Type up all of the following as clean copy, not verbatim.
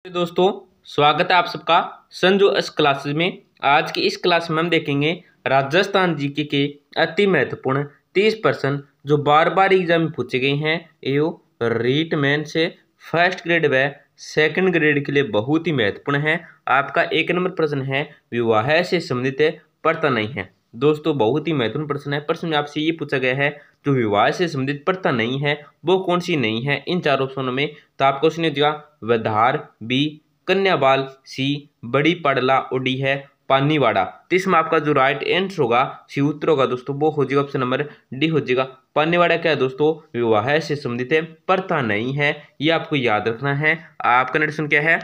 दोस्तों, स्वागत है आप सबका संजू एस क्लासेस में। आज की इस क्लास में हम देखेंगे राजस्थान जीके के अति महत्वपूर्ण 30 प्रश्न जो बार बार एग्जाम में पूछे गए हैं। एवं रीट मेन से फर्स्ट ग्रेड व सेकंड ग्रेड के लिए बहुत ही महत्वपूर्ण है। आपका 1 नंबर प्रश्न है विवाह से संबंधित प्रथा नहीं है। दोस्तों, बहुत ही महत्वपूर्ण प्रश्न है। प्रश्न में आपसे ये पूछा गया है जो विवाह से संबंधित प्रथा नहीं है वो कौन सी नहीं है इन चार ऑप्शनों में। तो आपको क्वेश्चन हो जाएगा वधार, बी कन्याबाल, सी बड़ी पड़ला ओडी है पानीवाड़ा। तो इसमें आपका जो राइट आंसर होगा, सी उत्तर होगा दोस्तों, वो हो जाएगा ऑप्शन नंबर डी हो जाएगा। पानीवाड़ा क्या है दोस्तों, विवाह से संबंधित प्रथा नहीं है, ये आपको याद रखना है। आपका नेक्स्ट क्या है,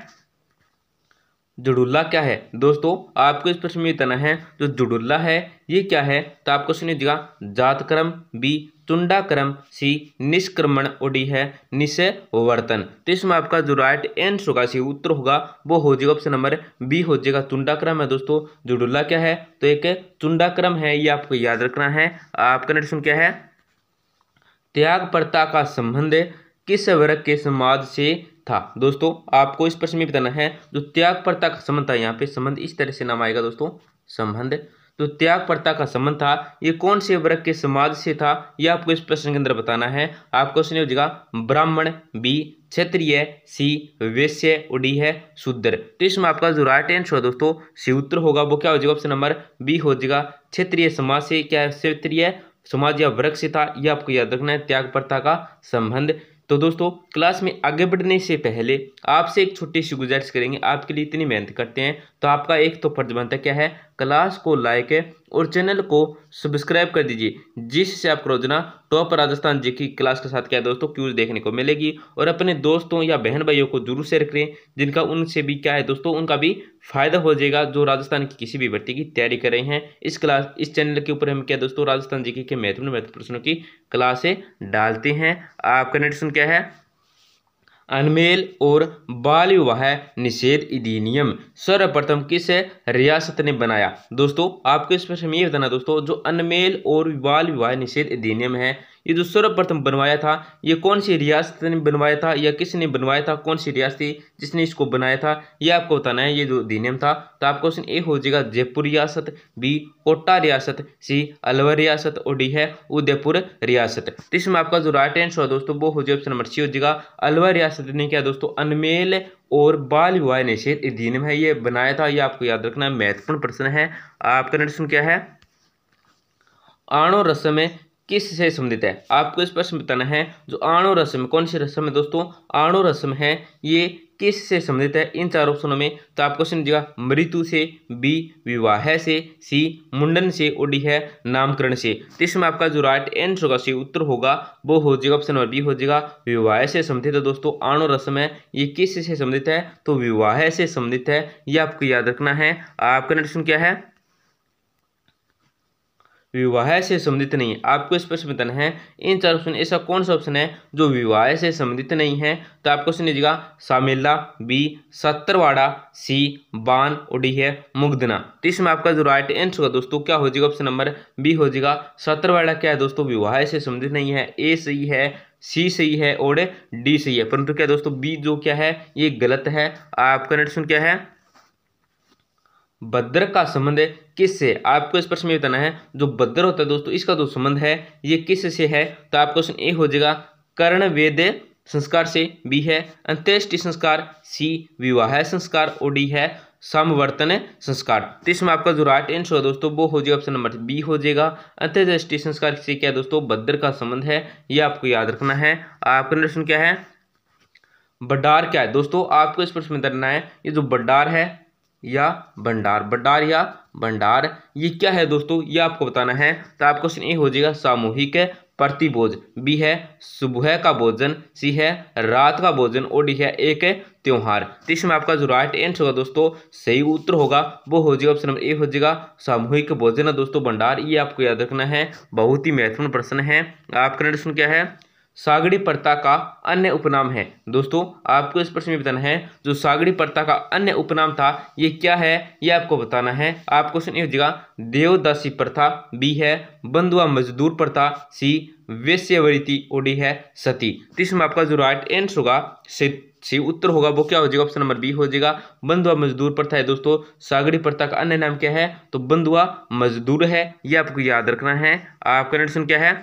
जुड़ुल्ला क्या है दोस्तों, आपको इस प्रश्न में बताना है जो जुड़ुल्ला है ये क्या है। तो आपको सुनिएगा जात क्रम, बी चुंडा क्रम, सी निष्क्रमण ओडी है निषवर्तन। तो इसमें आपका जो राइट आंसर होगा, सी उत्तर होगा, वो हो जाएगा ऑप्शन नंबर बी हो जाएगा। चुंडा क्रम है दोस्तों, जुड़ुल्ला क्या है तो एक चुंडा क्रम है, ये आपको याद रखना है। आपका नेक्स्ट क्या है, त्याग प्रथा का संबंध किस वर्ग के समाज से था। दोस्तों, आपको इस प्रश्न में बताना है जो त्याग प्रथा का संबंध था, यहाँ पे संबंध इस तरह से नाम आएगा दोस्तों, संबंध। तो त्याग प्रथा का संबंध था ये कौन से वर्ग के समाज से था, ये आपको इस प्रश्न के अंदर बताना है। आपको क्वेश्चन हो जाएगा ब्राह्मण, बी क्षत्रिय, सी वैश्य, डी है शूद्र। तो इसमें आपका जो राइट आंसर है दोस्तों, सी उत्तर होगा, वो क्या हो जाएगा ऑप्शन नंबर बी हो जाएगा। क्षत्रिय समाज से, क्या है क्षत्रिय समाज या वर्ग से था, यह आपको याद रखना है त्याग प्रथा का संबंध। तो दोस्तों, क्लास में आगे बढ़ने से पहले आपसे एक छोटी सी गुजारिश करेंगे, आपके लिए इतनी मेहनत करते हैं तो आपका एक तो फर्ज बनता है क्या है, क्लास को लाइक और चैनल को सब्सक्राइब कर दीजिए, जिससे आपको रोजाना टॉप राजस्थान जी की क्लास के साथ क्या है दोस्तों क्यूज देखने को मिलेगी। और अपने दोस्तों या बहन भाइयों को जरूर शेयर करें जिनका उनसे भी क्या है दोस्तों उनका भी फायदा हो जाएगा, जो राजस्थान की किसी भी भर्ती की तैयारी कर रहे हैं। इस चैनल के ऊपर हम क्या दोस्तों राजस्थान जी के महत्वपूर्ण प्रश्नों की क्लासें डालते हैं। आपका नेक्स्ट क्या है, अनमेल और बाल विवाह निषेध अधिनियम सर्वप्रथम किस रियासत ने बनाया। दोस्तों, आपको इस प्रश्न में ये बताना दोस्तों, जो अनमेल और बाल विवाह निषेध अधिनियम है ये जो सर्वप्रथम बनवाया था ये कौन सी रियासत ने बनवाया था या किसने बनवाया था, कौन सी रियासत थी जिसने इसको बनाया था, ये आपको बताना है। ये जो अधिनियम था तो आपको क्वेश्चन ए हो जाएगा जयपुर रियासत, बी कोटा रियासत, सी अलवर रियासत, और डी है उदयपुर रियासत। तो इसमें आपका जो राइट आंसर है दोस्तों वो हो जाएगा ऑप्शन नंबर सी हो जाएगा। अलवर रियासत ने क्या दोस्तों अनमेल और बाल विवाह निषेध अधिनियम है ये बनाया था, ये आपको याद रखना है, महत्वपूर्ण प्रश्न है। आपका नेक्स्ट क्या है, आणो रस्म किस से संबंधित है। आपको इस प्रश्न बताना है जो आणो रस्म कौन सी रस्म है दोस्तों, आणो रस्म है ये किस से संबंधित है इन चार ऑप्शनों में। तो आपको क्वेश्चन दिया मृत्यु से, बी विवाह से, सी मुंडन से, और डी है नामकरण से। तो इसमें आपका जो राइट आंसर होगा, सी उत्तर होगा, वो हो जाएगा ऑप्शन नंबर बी हो जाएगा, विवाह से संबंधित है। दोस्तों, आणो रस्म है ये किस से संबंधित है तो विवाह से संबंधित है, ये आपको याद रखना है। आपका नेक्स्ट क्या है, विवाह से संबंधित नहीं है। आपको इस प्रश्न बताना है इन चार ऑप्शन ऐसा कौन सा ऑप्शन है जो विवाह से संबंधित नहीं है। तो आपको सुन लीजिएगा सामेला, बी सत्तरवाड़ा, सी बान, और डी है मुगदना। तो इसमें आपका जो राइट आंसर होगा दोस्तों क्या हो जाएगा ऑप्शन नंबर बी हो जाएगा। सत्तरवाड़ा क्या है दोस्तों विवाह से संबंधित नहीं है, ए सही है, सी सही है और डी सही है, परंतु क्या दोस्तों बी जो क्या है ये गलत है। आपका नेक्स्ट क्या है, भद्र का संबंध किससे। आपको इस प्रश्न में बताना है जो भद्र होता है दोस्तों इसका जो संबंध है ये किस से है। तो आपको क्वेश्चन ए हो जाएगा कर्ण वेद संस्कार से, बी है अंत्येष्टि संस्कार, सी विवाह संस्कार, और डी है समवर्तन संस्कार। तो इसमें आपका जो राइट आंसर है दोस्तों वो हो जाएगा ऑप्शन नंबर बी हो जाएगा। अंत्येष्टि संस्कार से क्या दोस्तों भद्र का संबंध है, ये आपको याद रखना है। आपका प्रश्न क्या है, बड्डार क्या है दोस्तों। आपको इस प्रश्न में बताना है ये जो बड्डार है या भंडार, बड्डार या भंडार ये क्या है दोस्तों, ये आपको बताना है। तो आपका क्वेश्चन ए हो जाएगा सामूहिक प्रतिभोज, बी है सुबह का भोजन, सी है रात का भोजन, और डी है एक त्योहार। तो इसमें आपका जो राइट आंसर होगा दोस्तों सही उत्तर होगा वो हो जाएगा ऑप्शन नंबर ए हो जाएगा सामूहिक भोजन है दोस्तों भंडार, ये आपको याद रखना है, बहुत ही महत्वपूर्ण प्रश्न है। आपका प्रश्न क्या है, सागड़ी प्रथा का अन्य उपनाम है। दोस्तों आपको इस प्रश्न में बताना है जो सागड़ी प्रथा का अन्य उपनाम था ये क्या है, ये आपको बताना है। आप क्वेश्चन ए हो जाएगा देवदासी प्रथा, बी है बंधुआ मजदूर प्रथा, सी वेश्यावृत्ति, और डी है सती। तो इसमें आपका जो राइट आंसर होगा सी उत्तर होगा वो क्या हो जाएगा, ऑप्शन नंबर बी हो जाएगा बंधुआ मजदूर प्रथा है। दोस्तों सागड़ी प्रथा का अन्य नाम क्या है, तो बंधुआ मजदूर है, ये आपको याद रखना है। आपका आंसर क्या है,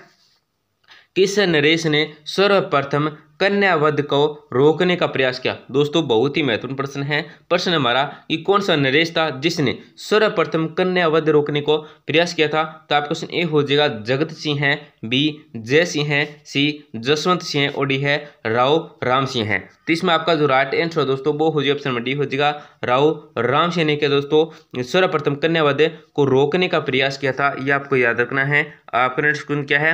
किस नरेश ने सर्वप्रथम कन्यावध को रोकने का प्रयास किया। दोस्तों बहुत ही महत्वपूर्ण प्रश्न है। प्रश्न हमारा कि कौन सा नरेश था जिसने सर्वप्रथम कन्यावध रोकने को प्रयास किया था। तो आपका क्वेश्चन ए हो जाएगा जगत सिंह है, बी जय सिंह है, सी जसवंत सिंह है, और डी है राव राम सिंह है। तो इसमें आपका जो राइट आंसर है दोस्तों वो हो जाएगा ऑप्शन नंबर डी हो जाएगा राव राम सिंह ने क्या दोस्तों सर्वप्रथम कन्यावध को रोकने का प्रयास किया था, ये आपको याद रखना है। आपका नेक्स्ट क्वेश्चन क्या है,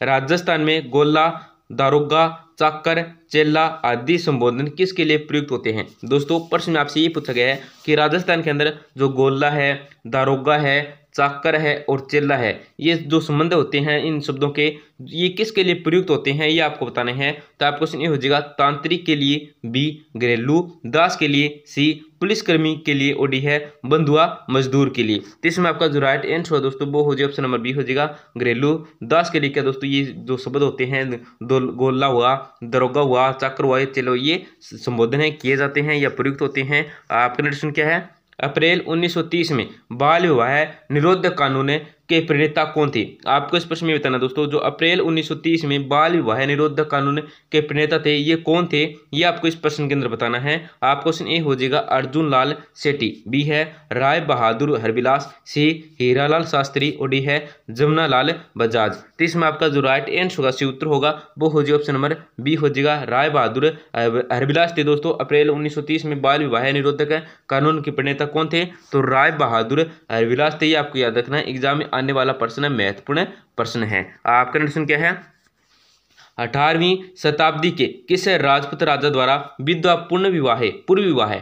राजस्थान में गोला, दारोगा, चाकर, चेला आदि संबोधन किसके लिए प्रयुक्त होते हैं। दोस्तों प्रश्न में आपसे ये पूछा गया है कि राजस्थान के अंदर जो गोला है, दारोगा है, चाकर है और चेला है, ये जो संबंध होते हैं इन शब्दों के, ये किसके लिए प्रयुक्त होते हैं ये आपको बताने हैं। तो आपको क्वेश्चन ये हो जाएगा तांत्रिक के लिए, बी घरेलू दास के लिए, सी पुलिसकर्मी के लिए, और डी है बंधुआ मजदूर के लिए। तो इसमें आपका जो राइट आंसर है दोस्तों वो हो जाएगा ऑप्शन नंबर बी हो जाएगा घरेलू दास के लिए। क्या दोस्तों ये जो शब्द होते हैं गोला हुआ, दरोगा हुआ, चाकर हुआ, चलो ये संबोधन है किए जाते हैं या प्रयुक्त होते हैं। आपका निर्देशन क्या है, अप्रैल 1930 में बाल विवाह निरोधक कानून के प्रणेता कौन थे। आपको इस प्रश्न में बताना दोस्तों जो अप्रैल 1930 में बाल विवाह निरोधक कानून के प्रणेता थे ये कौन थे, ये आपको इस प्रश्न के अंदर बताना है। आपको क्वेश्चन ए हो जाएगा अर्जुन लाल सेठी, बी है राय बहादुर हरविलास, सी हीरालाल शास्त्री, और डी है जमुना लाल बजाज। तो इसमें आपका जो राइट आंसर होगा सी उत्तर होगा वो हो जाएगा ऑप्शन नंबर बी हो जाएगा राय बहादुर हरविलास थे। दोस्तों अप्रैल 1930 में बाल विवाह निरोधक कानून के प्रणेता कौन थे, तो राय बहादुर हरविलास थे, ये आपको याद रखना है। एग्जाम में आने वाला प्रश्न है, महत्वपूर्ण प्रश्न है। आपका प्रश्न क्या है, 18वीं शताब्दी के किस राजपूत राजा द्वारा विधवा पूर्व विवाह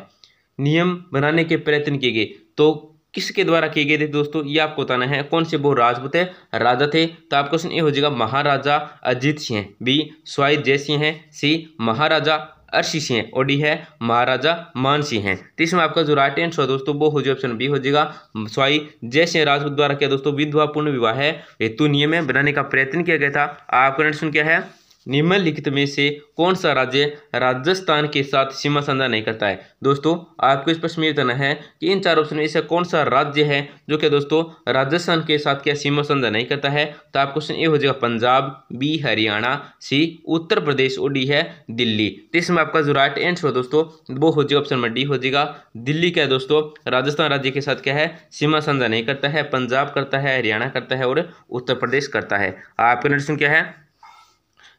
नियम बनाने के प्रयत्न किए गए। तो किसके द्वारा किए गए थे दोस्तों, ये आपको बताना है। कौन से वो राजपूत राजा थे। तो आपका क्वेश्चन ये हो जाएगा महाराजा अजीत सिंह, बी स्वाई जय सिंह है, सी महाराजा अर्शी सिंह, और डी है महाराजा मान सिंह है। तो इसमें आपका जो राइट आंसर है दोस्तों वो हो जाए ऑप्शन बी हो जाएगा स्वाई जय सिंह राजपूत द्वारा क्या दोस्तों विधवा पूर्ण विवाह हेतु नियम बनाने का प्रयत्न किया गया था। आपका आंसर क्या है, निम्नलिखित में से कौन सा राज्य राजस्थान के साथ सीमा साझा नहीं करता है। दोस्तों आपको इस प्रश्न में बताना है कि इन चार ऑप्शन में से कौन सा राज्य है जो कि दोस्तों राजस्थान के साथ क्या सीमा साझा नहीं करता है। तो आपको क्वेश्चन ए हो जाएगा पंजाब, बी हरियाणा, सी उत्तर प्रदेश, और डी है दिल्ली। तो इसमें आपका जो राइट आंसर है दोस्तों वो हो जाएगा ऑप्शन नंबर डी हो जाएगा दिल्ली। क्या है दोस्तों राजस्थान राज्य के साथ क्या है सीमा साझा नहीं करता है, पंजाब करता है, हरियाणा करता है और उत्तर प्रदेश करता है। आपका निर्देशन क्या है,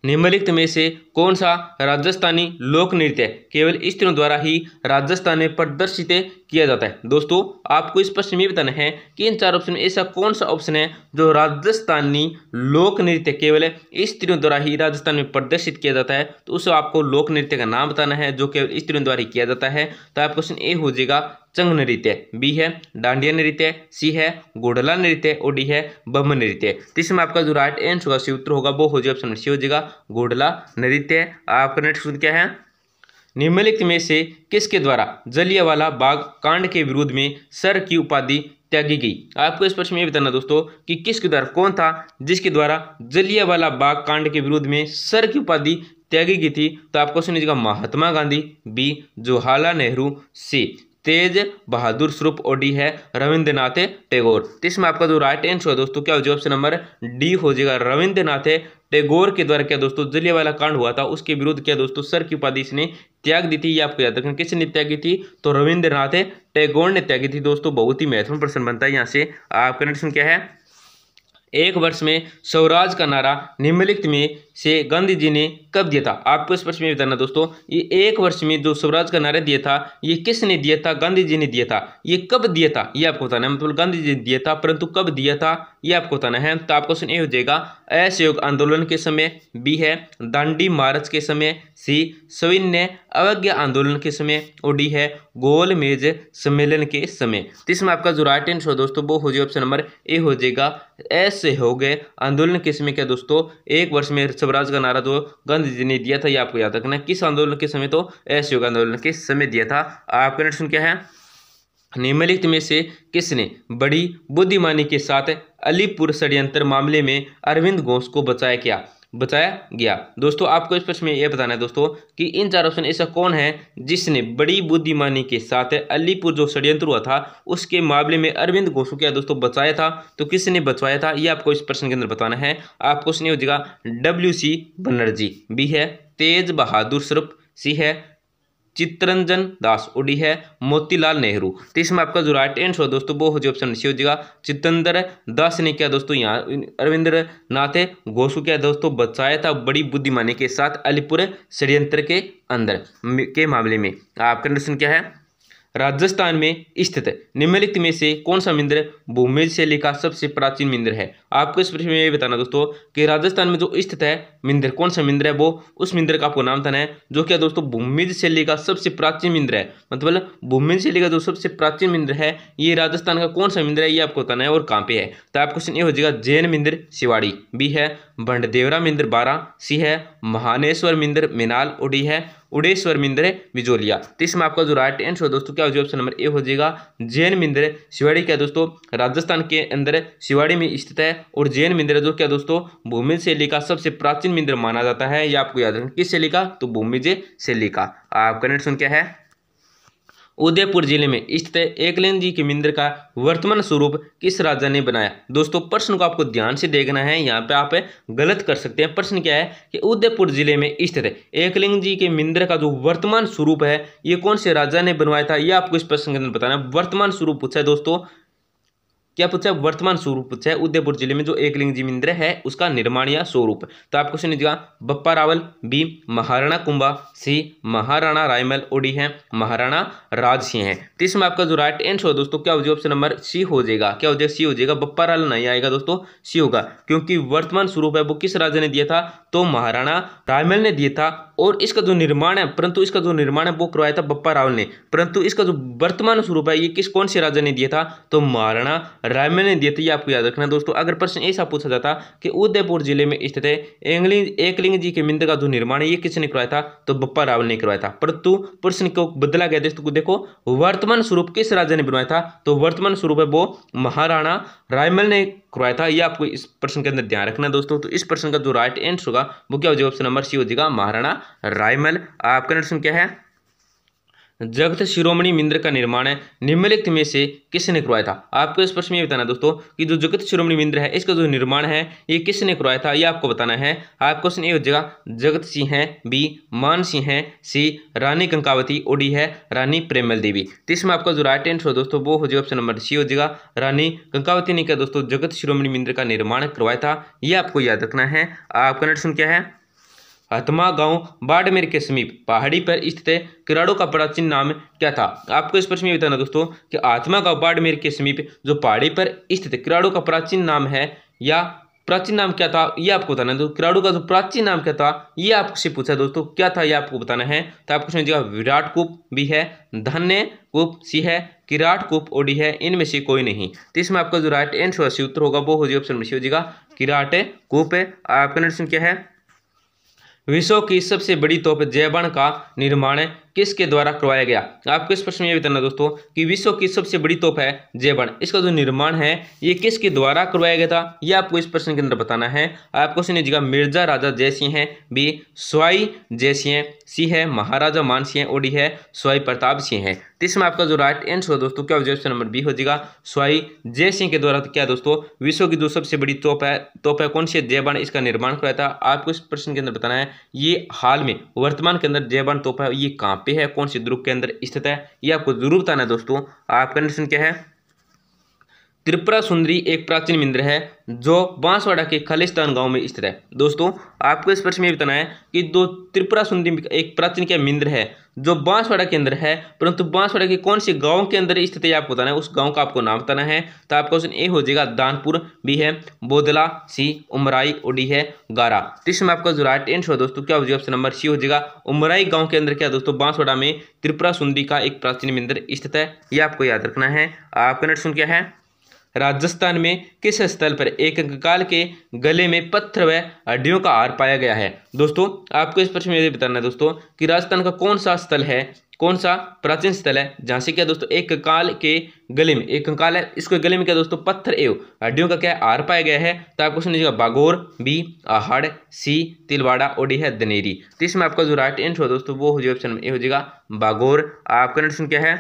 निम्नलिखित में से कौन सा राजस्थानी लोक नृत्य केवल स्त्रियों द्वारा ही राजस्थान में प्रदर्शित किया जाता है। दोस्तों आपको इस प्रश्न में बताना है कि इन चार ऑप्शन में ऐसा कौन सा ऑप्शन है जो राजस्थानी लोक नृत्य केवल स्त्रियों द्वारा ही राजस्थान में प्रदर्शित किया जाता है। तो उस आपको लोक नृत्य का नाम बताना है जो केवल स्त्रियों द्वारा ही किया जाता है। तो आपका क्वेश्चन ए हो जाएगा चंग नृत्य, बी है डांडिया नृत्य, सी है घोड़ला नृत्य, और डी है बम नृत्य। तो इसमें आपका जो राइट आंसर होगा सी उत्तर होगा वो हो जाएगा ऑप्शन सी हो जाएगा घोड़ला नृत्य। आपका नेक्स्ट क्वेश्चन क्या है, निम्नलिखित में से किसके द्वारा जलियांवाला बाग कांड के विरोध में सर की उपाधि त्यागी गई। आपको इस प्रश्न में बताना दोस्तों कि किसके द्वारा, कौन था जिसके द्वारा जलियांवाला बाग कांड के विरोध में सर की उपाधि त्यागी गई थी। तो आपको सुनिएगा महात्मा गांधी, बी जवाहरलाल नेहरू, सी तेज बहादुर स्वरूप, और डी है रविंद्रनाथ टैगोर। तो इसमें आपका जो राइट आंसर है दोस्तों क्या हो जाएगा ऑप्शन नंबर डी हो जाएगा रविंद्रनाथ टैगोर के द्वारा क्या दोस्तों जलियांवाला कांड हुआ था उसके विरुद्ध क्या दोस्तों सर की उपाधि इसने त्याग दी थी। ये आपको याद रखना, किसने त्यागी थी, तो रविंद्रनाथ टैगोर ने त्यागी थी। दोस्तों बहुत ही महत्वपूर्ण प्रश्न बनता है यहाँ से। आपका प्रश्न क्या है, एक वर्ष में स्वराज का नारा निम्नलिखित में से गांधी जी ने कब दिया था। आपको इस प्रश्न में बताना दोस्तों ये एक वर्ष में जो स्वराज का नारा दिया था ये किसने दिया था, गांधी जी ने दिया था। ये कब दिया था ये आपको बताना है, मतलब गांधी जी ने दिया था परंतु कब दिया था ये आपको बताना है। तो आपको क्वेश्चन ए हो जाएगा असहयोग आंदोलन के समय, बी है दांडी मार्च के समय, सी सविनय अवज्ञा आंदोलन के समय, और डी है गोल मेज सम्मेलन के समय। तो इसमें आपका जो राइट आंसर दोस्तों वो हो जाएगा ऑप्शन नंबर ए हो जाएगा असहयोग आंदोलन के समय क्या दोस्तों 1 वर्ष में स्वराज का नारा जो गांधी जी ने दिया था, ये आपको याद रखना है। किस आंदोलन के समय? तो असहयोग आंदोलन के समय दिया था। आपका नेक्स्ट क्या है? निम्नलिखित में से किसने बड़ी बुद्धिमानी के साथ अलीपुर षड्यंत्र मामले में अरविंद घोष को बचाया गया? दोस्तों आपको इस प्रश्न में यह बताना है दोस्तों कि इन चार ऑप्शन ऐसा कौन है जिसने बड़ी बुद्धिमानी के साथ अलीपुर जो षड्यंत्र हुआ था उसके मामले में अरविंद घोष को क्या दोस्तों बचाया था? तो किसने बचवाया था, ये आपको इस प्रश्न के अंदर बताना है। आपको क्वेश्चन हो जाएगा WC बनर्जी, बी है तेज बहादुर श्रफ, सी है चित्तरंजन दास, ओडी है मोतीलाल नेहरू। तो इसमें आपका जो राइट आंसर दोस्तों वो हो जाए ऑप्शन सी हो जाएगा चित्तरंजन दास ने क्या दोस्तों यहाँ अरविंद्र नाथ घोष को क्या दोस्तों बचाया था बड़ी बुद्धिमानी के साथ अलीपुर षड्यंत्र के अंदर के मामले में। आपका प्रश्न क्या है? राजस्थान में स्थित निम्नलिखित में से कौन सा मंदिर भूमिज शैली का सबसे प्राचीन मंदिर है? आपको इस प्रश्न में ये बताना दोस्तों कि राजस्थान में जो स्थित है मंदिर कौन सा मंदिर है, वो उस मंदिर का आपको नाम बताना है जो क्या दोस्तों भूमिज शैली का सबसे प्राचीन मंदिर है। मतलब भूमिज शैली का जो सबसे प्राचीन मंदिर है ये राजस्थान का कौन सा मंदिर है, ये आपको बताना है और कहाँ पे है। तो आपका क्वेश्चन ये हो जाएगा जैन मंदिर शिवाड़ी, बी है बंडदेवरा मंदिर बारा, सी है महानेश्वर मंदिर मिनाल, ओडी है उड़ेश्वर मंदिर बिजोलिया। तो इसमें आपका जो राइट आंसर दोस्तों क्या हो जाएगा? ऑप्शन नंबर ए हो जाएगा जैन मंदिर शिवाड़ी। क्या दोस्तों राजस्थान के अंदर शिवाड़ी में स्थित है और जैन मंदिर जो क्या दोस्तों भूमिज शैली का सबसे प्राचीन मंदिर माना जाता है। ये आपको याद रखना किस शैली का? तो भूमिज शैली का। आपका नेक्स्ट क्वेश्चन क्या है? उदयपुर जिले में स्थित एकलिंग जी के मंदिर का वर्तमान स्वरूप किस राजा ने बनाया? दोस्तों प्रश्न को आपको ध्यान से देखना है, यहाँ पे आप गलत कर सकते हैं। प्रश्न क्या है कि उदयपुर जिले में स्थित एकलिंग जी के मंदिर का जो वर्तमान स्वरूप है ये कौन से राजा ने बनवाया था, ये आपको इस प्रश्न के अंदर बताना है। वर्तमान स्वरूप पूछा है दोस्तों, क्या पूछा है? वर्तमान स्वरूप पूछा है। उदयपुर जिले में जो एकलिंग जी मंदिर है उसका निर्माण या स्वरूप। तो आपको क्वेश्चन दीजिएगा बप्पा रावल, बी महाराणा कुंभा, सी महाराणा रायमल, ओडी है महाराणा राज सिंह है। तो इसमें आपका जो राइट आंसर हो दोस्तों क्या हो जाएगा? ऑप्शन नंबर सी हो जाएगा। क्या हो जाएगा? सी हो जाएगा। बप्पा रावल नहीं आएगा दोस्तों, सी होगा, क्योंकि वर्तमान स्वरूप है वो किस राजा ने दिया था? तो महाराणा रायमल ने दिया था। और इसका जो निर्माण है, परंतु इसका जो निर्माण है वो करवाया था बप्पा रावल ने, परंतु इसका जो वर्तमान स्वरूप है ये कौन से राजा ने दिया था? तो महाराणा रायमल ने दिए थे। ये आपको याद रखना है दोस्तों। अगर प्रश्न ऐसा पूछा जाता कि उदयपुर जिले में स्थित है एकलिंग जी के मंदिर का जो निर्माण है ये किसने करवाया था? तो बप्पा रावल ने करवाया था, परंतु प्रश्न को बदला गया दोस्तों। देखो वर्तमान स्वरूप किस राजा ने बनवाया था? तो वर्तमान स्वरूप है वो महाराणा रायमल ने करवाया था। ये आपको इस प्रश्न के अंदर ध्यान रखना है दोस्तों। तो इस प्रश्न का जो राइट आंसर होगा वो क्या हो जाएगा? ऑप्शन नंबर सी हो जाएगा महाराणा रायमल। आपका प्रश्न क्या है? जगत शिरोमणि मंदिर का निर्माण निम्नलिखित में से किसने करवाया था? आपको इस प्रश्न में बताना दोस्तों कि जो जगत शिरोमणि मंदिर है इसका जो निर्माण है ये किसने करवाया था, ये आपको बताना है। आपका क्वेश्चन ये हो जाएगा जगत सिंह है, बी मान सिंह है, सी रानी कंकावती, ओडी है रानी प्रेमल देवी। तो इसमें आपका जो राइट आंसर दोस्तों वो हो जाएगा ऑप्शन नंबर सी हो जाएगा रानी कंकावती ने क्या दोस्तों जगत शिरोमणि मंदिर का निर्माण करवाया था। ये आपको याद रखना है। आपका नेक्स्ट क्वेश्चन क्या है? हथमा गांव बाड़मेर के समीप पहाड़ी पर स्थित किराड़ों का प्राचीन नाम क्या था? आपको इस प्रश्न में बताना दोस्तों कि हथमा गांव बाड़मेर के समीप जो पहाड़ी पर स्थित किराड़ों का प्राचीन नाम है या प्राचीन नाम क्या था, ये आपको बताना है। तो किराड़ों का जो प्राचीन नाम क्या था ये आपसे पूछा दोस्तों, क्या था ये आपको बताना है। तो आपको समझिएगा विराट कूप, बी है धन्य कूप, सी है किराट कूप, ओडी है इनमें से कोई नहीं। तो इसमें आपका जो राइट आंसर उत्तर होगा वो हो जाएगा ऑप्शन में सी हो जाएगा किराट कूप है। आपका नेक्स्ट क्या है? विश्व की सबसे बड़ी तोप जय बाण का निर्माण किसके द्वारा करवाया गया? आपको इस प्रश्न में यह बताना दोस्तों कि विश्व की सबसे बड़ी तोप है जय बाण, इसका जो निर्माण है ये किसके द्वारा करवाया गया था, ये आपको इस प्रश्न के अंदर बताना है। आपको सुनिए जगह मिर्जा राजा जय सिंह है, बी स्वाई जय सिंह, सी है महाराजा मान सिंह, ओडी है स्वाई प्रताप सिंह है। तो इसमें आपका जो राइट आंसर दोस्तों क्या हो जाएगा? ऑप्शन नंबर बी हो जाएगा स्वाई जय सिंह के द्वारा क्या दोस्तों विश्व की जो सबसे बड़ी तोप है कौन सी? जय बाण, इसका निर्माण कराया था। आपको इस प्रश्न के अंदर बताना है ये हाल में वर्तमान के अंदर जय बाण तोप है ये कहाँ पे है, कौन सी ध्रुव के अंदर स्थित है, ये आपको जरूर बताना है दोस्तों। आपका कंडीशन क्या है? त्रिपुरा सुंदरी एक प्राचीन मंदिर है जो बांसवाड़ा के खालिस्तान गांव में स्थित है। दोस्तों आपको इस प्रश्न में बताना है कि दो त्रिपुरा सुंदरी एक प्राचीन क्या मंदिर है जो बांसवाड़ा के अंदर है, परंतु बांसवाड़ा के कौन से गांव के अंदर स्थित है आपको बताना है, उस गांव का आपको नाम बताना है। तो आपका क्वेश्चन ए हो जाएगा दानपुर, बी है बोदला, सी उमराई, ओडी है गारा। तो इसमें आपका जो राइट आंसर दोस्तों क्या हो जाएगा? ऑप्शन नंबर सी हो जाएगा उमराई गाँव के अंदर क्या दोस्तों बांसवाड़ा में त्रिपुरा सुंदरी का एक प्राचीन मंदिर स्थित है। ये आपको याद रखना है। आपका नेक्स्ट क्या है? राजस्थान में किस स्थल पर एक कंकाल के गले में पत्थर व हड्डियों का हार पाया गया है? दोस्तों आपको इस प्रश्न में ये बताना है दोस्तों कि राजस्थान का कौन सा स्थल है, कौन सा प्राचीन स्थल है जहां से क्या दोस्तों एक कंकाल के गले में, एक कंकाल है, इसके गले में क्या दोस्तों पत्थर एवं हड्डियों का क्या हार पाया गया है? तो आपको सुनिएगा बागोर, बी आहड़, सी तिलवाड़ा और डी है दनेरी। तो इसमें आपका जो राइट आंसर हो दोस्तों वो हो जाएगा ऑप्शन में ए हो जाएगा बागोर। आपका आंसर क्या है?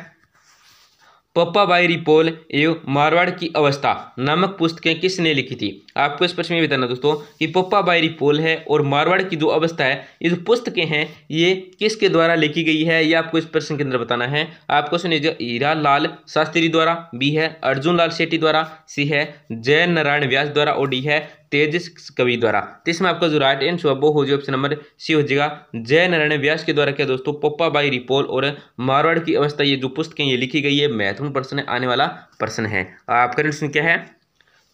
पप्पाबाई रिपोल एवं मारवाड़ की अवस्था नामक पुस्तकें किसने लिखी थी? आपको इस प्रश्न में बताना दोस्तों कि पप्पाबाई रिपोल है और मारवाड़ की जो अवस्था है, ये जो पुस्तकें हैं ये किसके द्वारा लिखी गई है, ये आपको इस प्रश्न के अंदर बताना है। आपको सुनिए हीरा लाल शास्त्री द्वारा, बी है अर्जुन लाल शेट्टी द्वारा, सी है जय नारायण व्यास द्वारा और डी है तेजस कवि द्वारा। तो इसमें आपका जो राइट आंसर वो हो जाएगा ऑप्शन नंबर सी हो जाएगा जय नारायण व्यास के द्वारा क्या दोस्तों पप्पाबाई रिपोल और मारवाड़ की अवस्था ये जो पुस्तकें ये लिखी गई है। महत्वपूर्ण प्रश्न है, आने वाला प्रश्न है। आपका प्रश्न क्या है?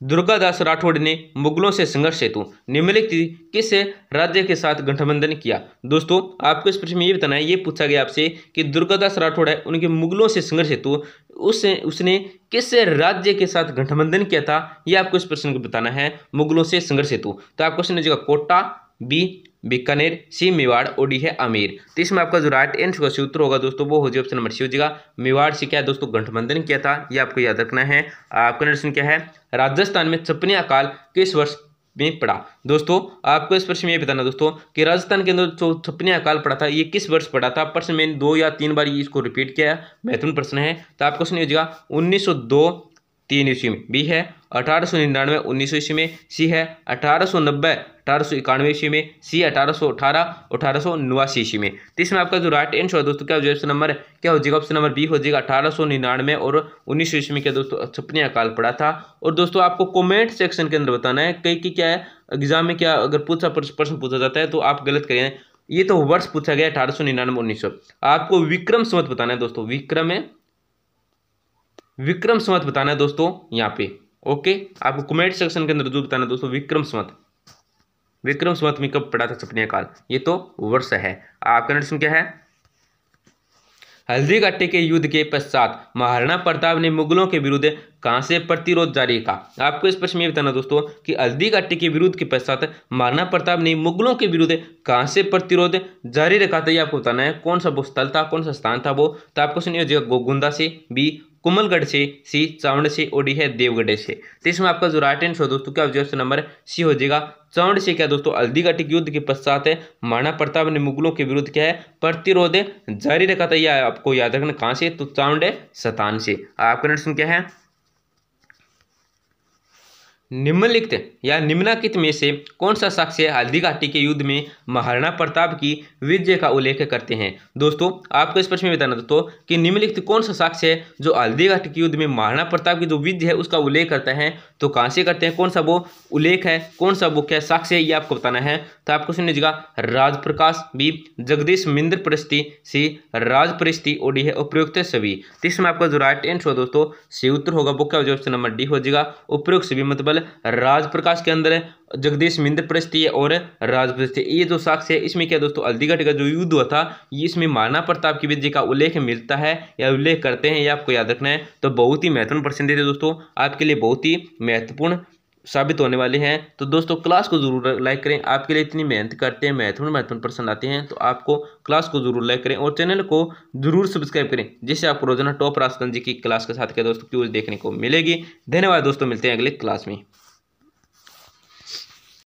दुर्गादास राठौड़ ने मुगलों से संघर्ष हेतु निम्नलिखित किस राज्य के साथ गठबंधन किया? दोस्तों आपको इस प्रश्न में ये बताना है, ये पूछा गया आपसे कि दुर्गादास राठौड़ है उनके मुगलों से संघर्ष हेतु उसने किस राज्य के साथ गठबंधन किया था, ये आपको इस प्रश्न को बताना है मुगलों से संघर्ष हेतु। तो आपको क्वेश्चन हो कोटा, बी बीकानेर, सी मेवाड़ और डी है आमेर। तो इसमें आपका जो राइट आंसर का सूत्र होगा दोस्तों वो हो जाएगा ऑप्शन नंबर सी हो जाएगा मेवाड़ से क्या है दोस्तों गठबंधन किया था, ये आपको याद रखना है। आपका प्रश्न क्या है? राजस्थान में छपनी अकाल किस वर्ष में पड़ा? दोस्तों आपको इस प्रश्न में ये बताना दोस्तों कि राजस्थान के अंदर जो छपनी अकाल पड़ा था ये किस वर्ष पड़ा था? प्रश्न में 2 या 3 बार इसको रिपीट किया है, महत्वपूर्ण प्रश्न है। तो आपको सुनिएगा 1902-3 ईस्वी में, बी है 1899 1900 ईस्वी में, सी है 1890 1891 ईस्वी में, सी 1818 1889 ईस्वी में। तो इसमें आपका जो राइट आंसर है दोस्तों क्या हो जाएगा? ऑप्शन नंबर क्या हो जाएगा? ऑप्शन नंबर बी हो जाएगा 1899 और 1900 ईस्वी में क्या दोस्तों छपनी अकाल पड़ा था। और दोस्तों आपको कमेंट सेक्शन के अंदर बताना है कई की क्या है एग्जाम में क्या अगर प्रश्न पूछा जाता है तो आप गलत करें। ये तो वर्ष पूछा गया 1899 1900, आपको विक्रम संवत बताना है दोस्तों, विक्रम संवत बताना है दोस्तों यहाँ पे। ओके आपको कमेंट सेक्शन के अंदर जो बताना है दोस्तों विक्रम संवत में कब पड़ा था छपनी अकाल, ये तो वर्ष है। आपका प्रश्न क्या है? हल्दी घाटी के युद्ध के पश्चात महाराणा प्रताप ने मुगलों के विरुद्ध कहां से प्रतिरोध जारी रखा? आपको इस प्रश्न में बताना दोस्तों कि हल्दी घाटी के विरुद्ध के पश्चात महाराणा प्रताप ने मुगलों के विरुद्ध कहां से प्रतिरोध जारी रखा था, ये आपको बताना है। कौन सा वो स्थल था, कौन सा स्थान था वो? तो आपको सुनिए गोगुंदा से, बी कुमलगढ़ से, सी चावड़ से और डी है देवगढ़ से। तो इसमें आपका जो राइट आंसर दोस्तों क्या हो जाएगा? ऑप्शन नंबर सी हो जाएगा चावड़ से क्या दोस्तों हल्दी घाटी के युद्ध के पश्चात है महाराणा प्रताप ने मुगलों के विरुद्ध क्या है प्रतिरोध जारी रखा था, यह आपको याद रखना कहां से? तो चावड़ स्थान से। आपका प्रश्न क्या है? निम्नलिखित या निम्नलिखित में से कौन सा साक्ष्य हल्दी घाटी के युद्ध में महाराणा प्रताप की विजय का उल्लेख करते हैं? दोस्तों आपको इस प्रश्न में बताना दोस्तों कि निम्नलिखित कौन सा साक्ष्य है जो हल्दी घाटी के युद्ध में महाराणा प्रताप की जो विजय है उसका उल्लेख करता है? तो कहां से करते हैं, कौन सा वो उल्लेख है, कौन सा वो क्या साक्ष्य है, ये आपको बताना है। तो आपको सुनिएगा राजप्रकाश, बी जगदीश मिंद्र परिस्थिति, सी राज परिस्थिति और डी है उपयुक्त सभी। तो इसमें आपका जो राइट आंसर दोस्तों सी उत्तर होगा वो क्या हो जाएगा? ऑप्शन नंबर डी हो जाएगा उपयुक्त सभी। मतलब राजप्रकाश के अंदर जगदीश मिंद्र परिस्थिति और राज परिस्थिति, ये जो साक्ष्य है इसमें क्या दोस्तों हल्दी घाटी का जो युद्ध हुआ था ये इसमें महाराणा प्रताप की विजय का उल्लेख मिलता है या उल्लेख करते हैं, ये आपको याद रखना है। तो बहुत ही महत्वपूर्ण प्रश्न थे दोस्तों, आपके लिए बहुत ही महत्वपूर्ण साबित होने वाले हैं। तो दोस्तों क्लास को जरूर लाइक करें, आपके लिए इतनी मेहनत करते हैं, महत्वपूर्ण प्रश्न आते हैं, तो आपको क्लास को जरूर लाइक करें और चैनल को जरूर सब्सक्राइब करें, जिससे आपको रोजाना टॉप राजस्थान जी की क्लास के साथ क्या दोस्तों क्यूज देखने को मिलेगी। धन्यवाद दोस्तों, मिलते हैं अगले क्लास में।